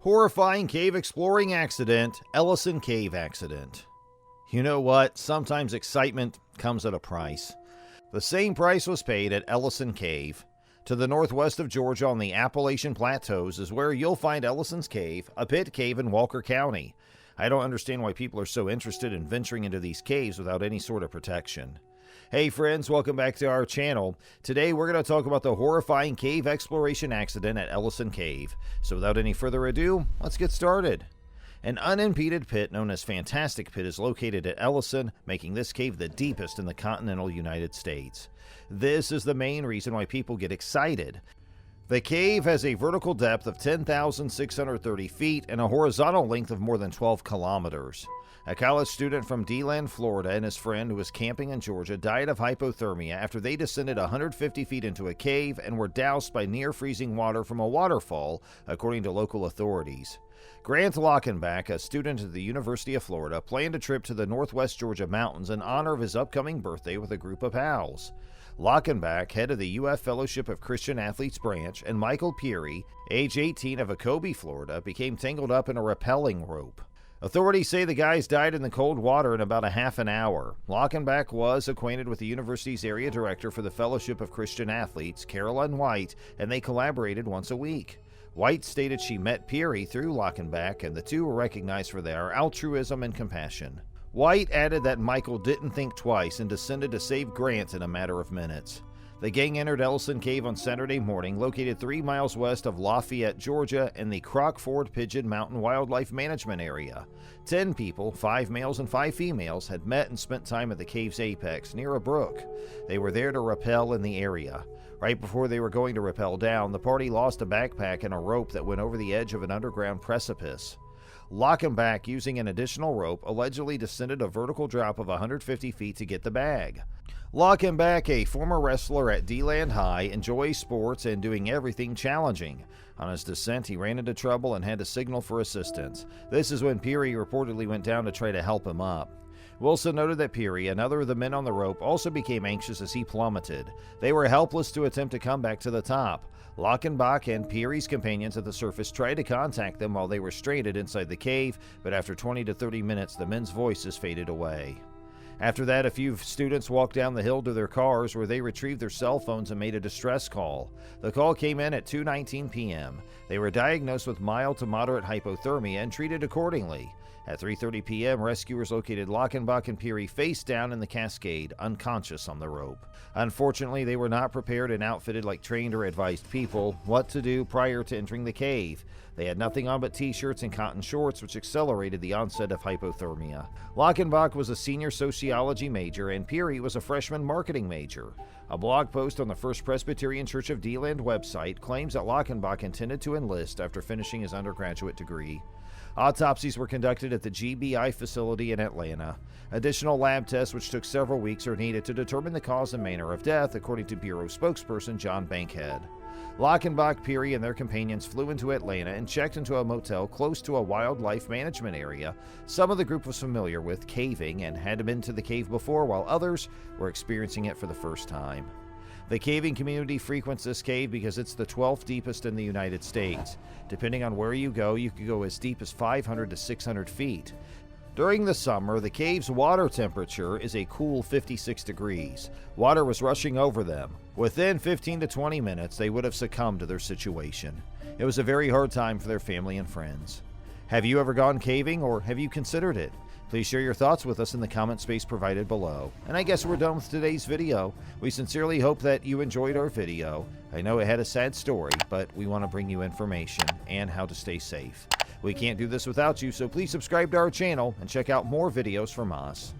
Horrifying cave exploring accident, Ellison Cave accident. You know what? Sometimes excitement comes at a price. The same price was paid at Ellison Cave. To the northwest of Georgia on the Appalachian Plateaus is where you'll find Ellison's Cave, a pit cave in Walker County. I don't understand why people are so interested in venturing into these caves without any sort of protection. Hey friends, welcome back to our channel. Today we're going to talk about the horrifying cave exploration accident at Ellison Cave. So without any further ado, let's get started. An unimpeded pit known as Fantastic Pit is located at Ellison, making this cave the deepest in the continental United States. This is the main reason why people get excited. The cave has a vertical depth of 10,630 feet and a horizontal length of more than 12 kilometers. A college student from DeLand, Florida, and his friend who was camping in Georgia died of hypothermia after they descended 150 feet into a cave and were doused by near-freezing water from a waterfall, according to local authorities. Grant Lockenbach, a student at the University of Florida, planned a trip to the northwest Georgia mountains in honor of his upcoming birthday with a group of pals. Lockenbach, head of the UF Fellowship of Christian Athletes branch, and Michael Peary, age 18 of Ocoee, Florida, became tangled up in a rappelling rope. Authorities say the guys died in the cold water in about a half an hour. Lockenbach was acquainted with the university's area director for the Fellowship of Christian Athletes, Carolyn White, and they collaborated once a week. White stated she met Peary through Lockenbach, and the two were recognized for their altruism and compassion. White added that Michael didn't think twice and descended to save Grant in a matter of minutes. The gang entered Ellison Cave on Saturday morning, located 3 miles west of Lafayette, Georgia, in the Crockford Pigeon Mountain Wildlife Management Area. 10 people, 5 males and 5 females, had met and spent time at the cave's apex, near a brook. They were there to rappel in the area. Right before they were going to rappel down, the party lost a backpack and a rope that went over the edge of an underground precipice. Lockenbach, using an additional rope, allegedly descended a vertical drop of 150 feet to get the bag. Lockenbach, a former wrestler at DeLand High, enjoys sports and doing everything challenging. On his descent, he ran into trouble and had to signal for assistance. This is when Peary reportedly went down to try to help him up. Wilson noted that Peary, another of the men on the rope, also became anxious as he plummeted. They were helpless to attempt to come back to the top. Lockenbach and Peary's companions at the surface tried to contact them while they were stranded inside the cave, but after 20 to 30 minutes, the men's voices faded away. After that, a few students walked down the hill to their cars where they retrieved their cell phones and made a distress call. The call came in at 2:19 p.m. They were diagnosed with mild to moderate hypothermia and treated accordingly. At 3:30 p.m., rescuers located Lockenbach and Peary face down in the cascade, unconscious on the rope. Unfortunately, they were not prepared and outfitted like trained or advised people what to do prior to entering the cave. They had nothing on but t-shirts and cotton shorts, which accelerated the onset of hypothermia. Lockenbach was a senior sociology major, and Peary was a freshman marketing major. A blog post on the First Presbyterian Church of DeLand website claims that Lockenbach intended to enlist after finishing his undergraduate degree. Autopsies were conducted at the GBI facility in Atlanta. Additional lab tests, which took several weeks, are needed to determine the cause and manner of death, according to Bureau spokesperson John Bankhead. Lockenbach, Peary, and their companions flew into Atlanta and checked into a motel close to a wildlife management area. Some of the group was familiar with caving and had been to the cave before, while others were experiencing it for the first time. The caving community frequents this cave because it's the 12th deepest in the United States. Depending on where you could go as deep as 500 to 600 feet. During the summer, the cave's water temperature is a cool 56 degrees. Water was rushing over them. Within 15 to 20 minutes, they would have succumbed to their situation. It was a very hard time for their family and friends. Have you ever gone caving, or have you considered it? Please share your thoughts with us in the comment space provided below. And I guess we're done with today's video. We sincerely hope that you enjoyed our video. I know it had a sad story, but we want to bring you information and how to stay safe. We can't do this without you, so please subscribe to our channel and check out more videos from us.